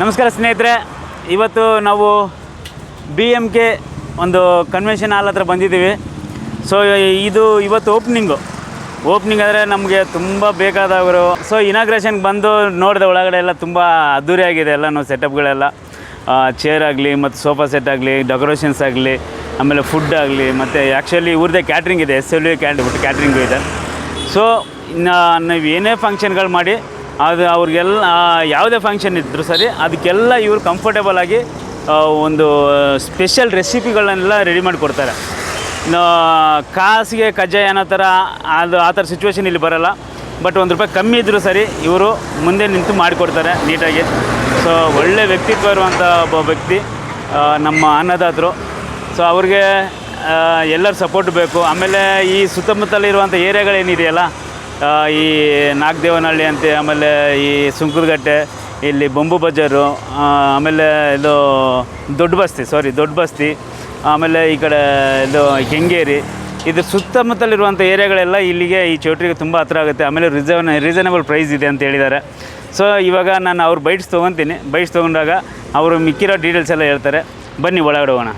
ನಮಸ್ಕಾರ ಸ್ನೇಹಿತರೆ, ಇವತ್ತು ನಾವು BMK ಒಂದು ಕನ್ವೆನ್ಷನ್ ಹಾಲ್ ಹತ್ರ ಬಂದಿದ್ದೀವಿ. ಸೊ ಇವತ್ತು ಓಪ್ನಿಂಗ್ ಆದರೆ ನಮಗೆ ತುಂಬ ಬೇಕಾದವರು. ಸೊ ಇನಾಗ್ರೇಷನ್ಗೆ ಬಂದು ನೋಡಿದೆ, ಒಳಗಡೆ ಎಲ್ಲ ತುಂಬ ಅದ್ದೂರಿಯಾಗಿದೆ. ಎಲ್ಲನೂ ಸೆಟಪ್ಗಳೆಲ್ಲ ಚೇರ್ ಆಗಲಿ ಮತ್ತು ಸೋಫಾ ಸೆಟ್ ಆಗಲಿ, ಡೆಕೋರೇಷನ್ಸ್ ಆಗಲಿ, ಆಮೇಲೆ ಫುಡ್ ಆಗಲಿ, ಮತ್ತು ಆ್ಯಕ್ಚುಲಿ ಇವ್ರದ್ದೇ ಕ್ಯಾಟ್ರಿಂಗ್ ಇದೆ, SLV ಕ್ಯಾಟ್ರಿಂಗು ಇದೆ. ಸೊ ನೀವು ಏನೇ ಫಂಕ್ಷನ್ಗಳು ಮಾಡಿ ಅದು ಅವ್ರಿಗೆಲ್ಲ ಯಾವುದೇ ಫಂಕ್ಷನ್ ಇದ್ದರೂ ಸರಿ ಅದಕ್ಕೆಲ್ಲ ಇವರು ಕಂಫರ್ಟೇಬಲ್ ಆಗಿ ಒಂದು ಸ್ಪೆಷಲ್ ರೆಸಿಪಿಗಳನ್ನೆಲ್ಲ ರೆಡಿ ಮಾಡಿಕೊಡ್ತಾರೆ. ಕಾಸಿಗೆ ಕಜ್ಜಾಯ ಅನ್ನೋ ಥರ ಆ ಥರ ಸಿಚುವೇಷನ್ ಇಲ್ಲಿ ಬರೋಲ್ಲ. ಬಟ್ ₹1 ಕಮ್ಮಿ ಇದ್ದರೂ ಸರಿ ಇವರು ಮುಂದೆ ನಿಂತು ಮಾಡಿಕೊಡ್ತಾರೆ ನೀಟಾಗಿ. ಸೊ ಒಳ್ಳೆ ವ್ಯಕ್ತಿತ್ವ ಇರುವಂಥ ಒಬ್ಬ ವ್ಯಕ್ತಿ ನಮ್ಮ ಅನ್ನದಾತರು. ಸೊ ಅವ್ರಿಗೆ ಎಲ್ಲರ ಸಪೋರ್ಟ್ ಬೇಕು. ಆಮೇಲೆ ಈ ಸುತ್ತಮುತ್ತಲಿರುವಂಥ ಏರಿಯಾಗಳೇನಿದೆಯಲ್ಲ, ಈ ನಾಗದೇವನಹಳ್ಳಿ ಅಂತ, ಆಮೇಲೆ ಈ ಸುಂಕದಗಟ್ಟೆ, ಇಲ್ಲಿ ಬೊಂಬು ಬಜಾರು, ಆಮೇಲೆ ಇದು ದೊಡ್ಡ ಬಸ್ತಿ, ಆಮೇಲೆ ಈ ಕಡೆ ಇದು ಕೆಂಗೇರಿ, ಇದು ಸುತ್ತಮುತ್ತಲಿರುವಂಥ ಏರಿಯಾಗಳೆಲ್ಲ ಇಲ್ಲಿಗೆ ಈ ಚೌಟ್ರಿಗೆ ತುಂಬ ಹತ್ರ ಆಗುತ್ತೆ. ಆಮೇಲೆ ರೀಸನಬಲ್ ಪ್ರೈಸ್ ಇದೆ ಅಂತ ಹೇಳಿದ್ದಾರೆ. ಸೊ ಇವಾಗ ನಾನು ಅವ್ರ ಬೈಟ್ಸ್ ತೊಗೊತೀನಿ. ಬೈಟ್ಸ್ ತೊಗೊಂಡಾಗ ಅವರು ಮಿಕ್ಕಿರೋ ಡೀಟೇಲ್ಸ್ ಎಲ್ಲ ಹೇಳ್ತಾರೆ. ಬನ್ನಿ ಒಳಗಡೆ ಹೋಗೋಣ.